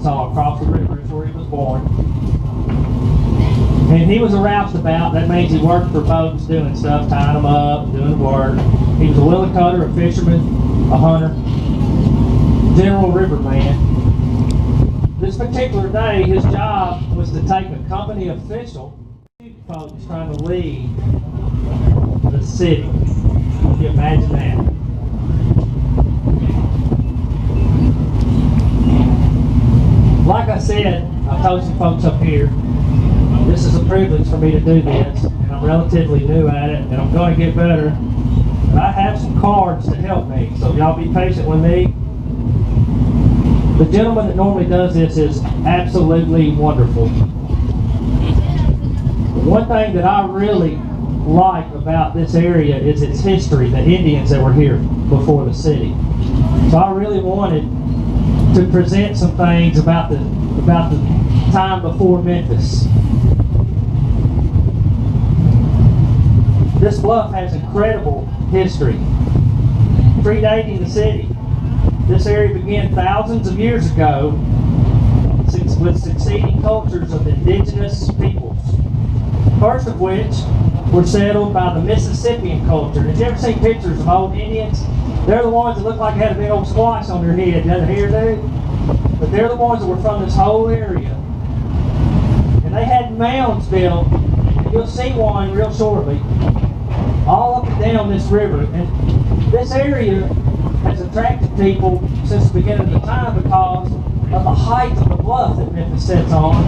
Arkansas, across the river is where he was born. And he was a roustabout. That means he worked for boats doing stuff, tying them up, doing work. He was a willow cutter, a fisherman, a hunter, general riverman. This particular day, his job was to take a company official, folks trying to leave the city. Can you imagine that? Like I said, I told some folks up here, this is a privilege for me to do this, and I'm relatively new at it, and I'm going to get better. But I have some cards to help me, so y'all be patient with me. The gentleman that normally does this is absolutely wonderful. One thing that I really like about this area is its history, the Indians that were here before the city. So I really wanted to present some things about the time before Memphis. This bluff has incredible history, predating the city. This area began thousands of years ago with succeeding cultures of indigenous peoples, first of which were settled by the Mississippian culture. Have you ever seen pictures of old Indians? They're the ones that look like they had a big old squash on their head, doesn't it, dude? But they're the ones that were from this whole area. And they had mounds built, and you'll see one real shortly, all up and down this river. And this area has attracted people since the beginning of the time because of the height of the bluff that Memphis sits on.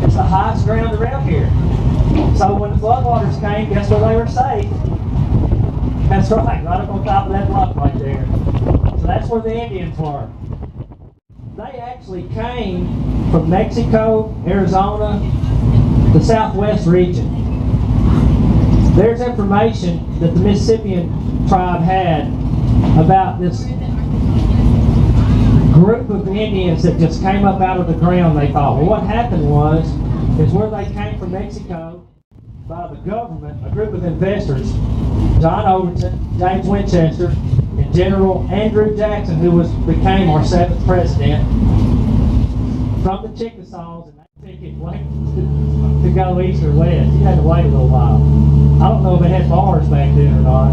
It's the highest ground around here. So when the floodwaters came, guess where they were safe? That's right up on top of that bluff right there. So that's where the Indians were. They actually came from Mexico, Arizona, the southwest region. There's information that the Mississippian tribe had about this group of Indians that just came up out of the ground. They thought, well, what happened is where they came from Mexico by the government, a group of investors, John Overton, James Winchester, and General Andrew Jackson, who became our 7th president, from the Chickasaws, and they ticket to go east or west. You had to wait a little while. I don't know if they had bars back then or not.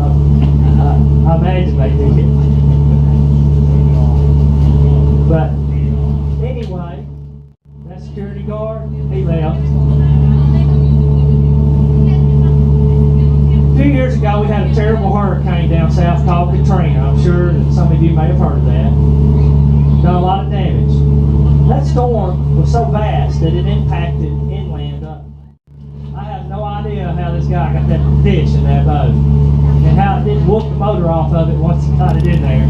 I imagine they did. But anyway, that security guard, he left. A few years ago, we had a terrible hurricane down south called Katrina. I'm sure that some of you may have heard of that. Done a lot of damage. That storm was so vast that it impacted inland. I have no idea how this guy got that fish in that boat and how it didn't whoop the motor off of it once he got it in there.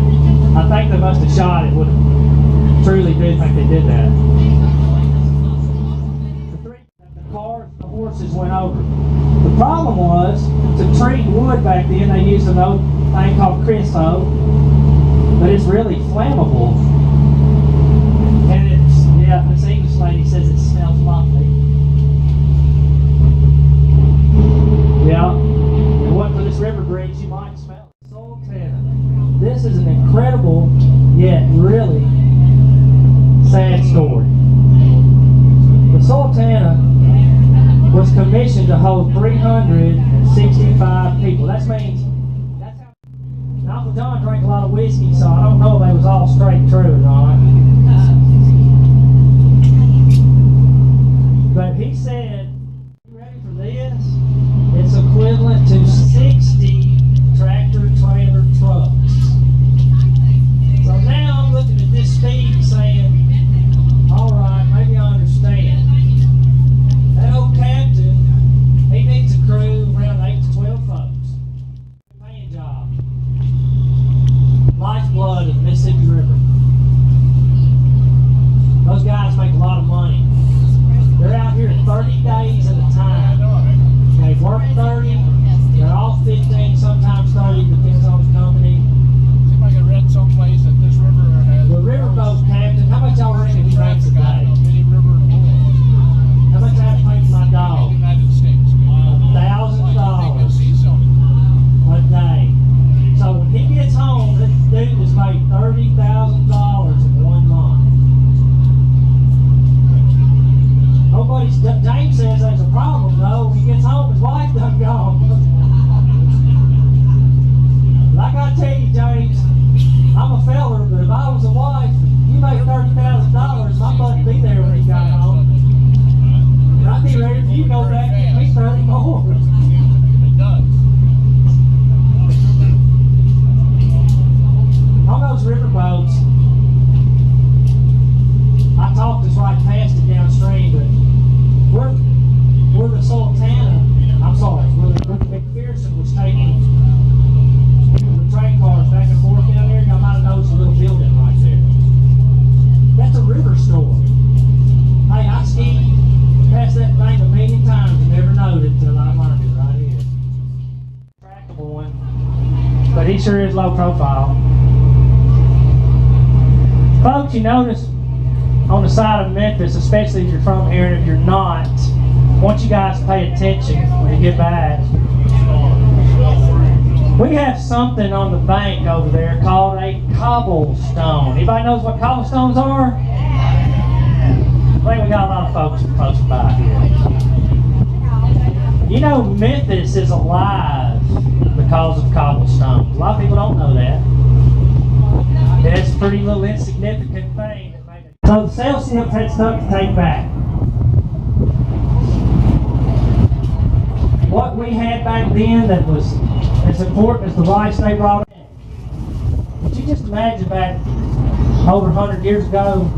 I think they must have shot it. Truly do think they did that. The cars, the horses went over. The problem was, to treat wood back then, they used an old thing called creosote, but it's really flammable. And this English lady says it smells lovely. Yeah, and what for this river bridge, you might smell it. Sultana. This is an incredible, yet really sad story. The Sultana was commissioned to hold 365 people. That means, Uncle John drank a lot of whiskey, so I don't know if they was all straight true or not. But he said, you ready for this? It's equivalent to 60 tractor-trailer trucks. So now I'm looking at this speed saying, all right, maybe I understand. That old captain, he needs a crew around 8 to 12 folks. Paying job. Lifeblood of the Mississippi River. Those guys make a lot of money. They're out here 30 days at a time. They work 30, they're off 15, sometimes 30, depends on the company. Seems like I read someplace that this river has... The Riverboat captain, how much y'all reckon he makes a day? Any river in the world. How much I have to pay for my dog? United States. $1,000 a day. So when he gets home, this dude has made $30,000 in 1 month. James says there's a problem though. When he gets home, his wife done gone. Like I tell you, James, I'm a feller, but if I was a wife, you make $30,000, my buddy'd be there when he got home. And I'd be ready for you to go back and me 30 more. It does. On those riverboats, I talked us right past it downstream, but where the Sultana, I'm sorry, where the McPherson was taking the train cars back and forth down there, y'all might have noticed a little building right there. That's a river store. Hey, I skied past that thing a million times and never noted until I learned it right here. Trackable one, but he sure is low profile. Folks, you notice on the side of Memphis, especially if you're from here and if you're not, I want you guys to pay attention when you get back. We have something on the bank over there called a cobblestone. Anybody knows what cobblestones are? I think we got a lot of folks close by here. You know, Memphis is alive because of cobblestones. A lot of people don't know that. It's a pretty little insignificant thing. So the sales ships had stuff to take back. What we had back then that was as important as the rice they brought in. But you just imagine back over 100 years ago,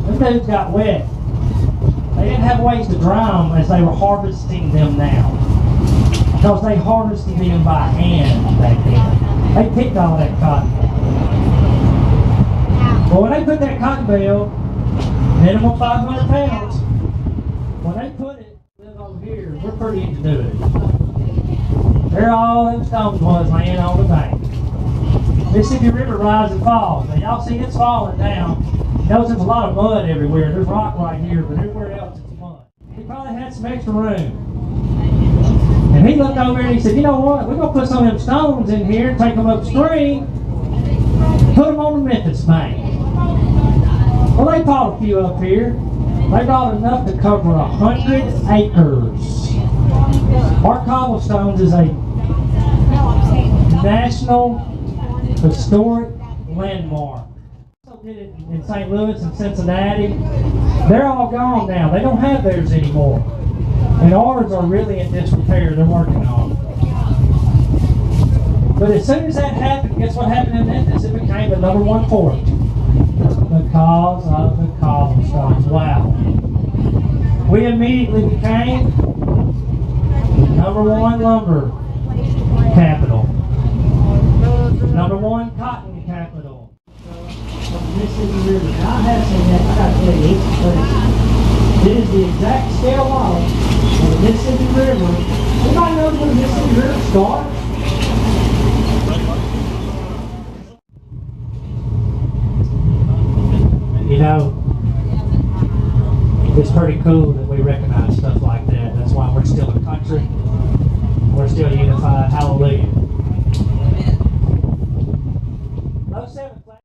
them dudes got wet. They didn't have ways to dry them as they were harvesting them now. Because they harvested them by hand back then. They picked all that cotton. But when they put that cotton bale, minimum 500 pounds, when they put it over here, we're pretty ingenuity. There all them stones was laying on the bank. Mississippi River rises and falls. Now y'all see it's falling down. You notice there's a lot of mud everywhere. There's rock right here, but everywhere else it's mud. He probably had some extra room. And he looked over and he said, you know what, we're going to put some of them stones in here and take them upstream, put them on the Memphis bank. Well, they bought a few up here. They brought enough to cover 100 acres. Our cobblestones is a National Historic Landmark. Also did it in St. Louis and Cincinnati. They're all gone now. They don't have theirs anymore. And ours are really in disrepair. They're working on it. But as soon as that happened, guess what happened in Memphis? It became the #1 port. Because of the cobblestones. Wow. We immediately became the #1 lumber capital. #1 cotton capital. Mississippi River. Now I have seen that. I gotta tell you, it's crazy. It is the exact scale model of the Mississippi River. Anybody know where the Mississippi River starts? You know, it's pretty cool that we recognize stuff like that. That's why we're still a country. We're still unified. Hallelujah.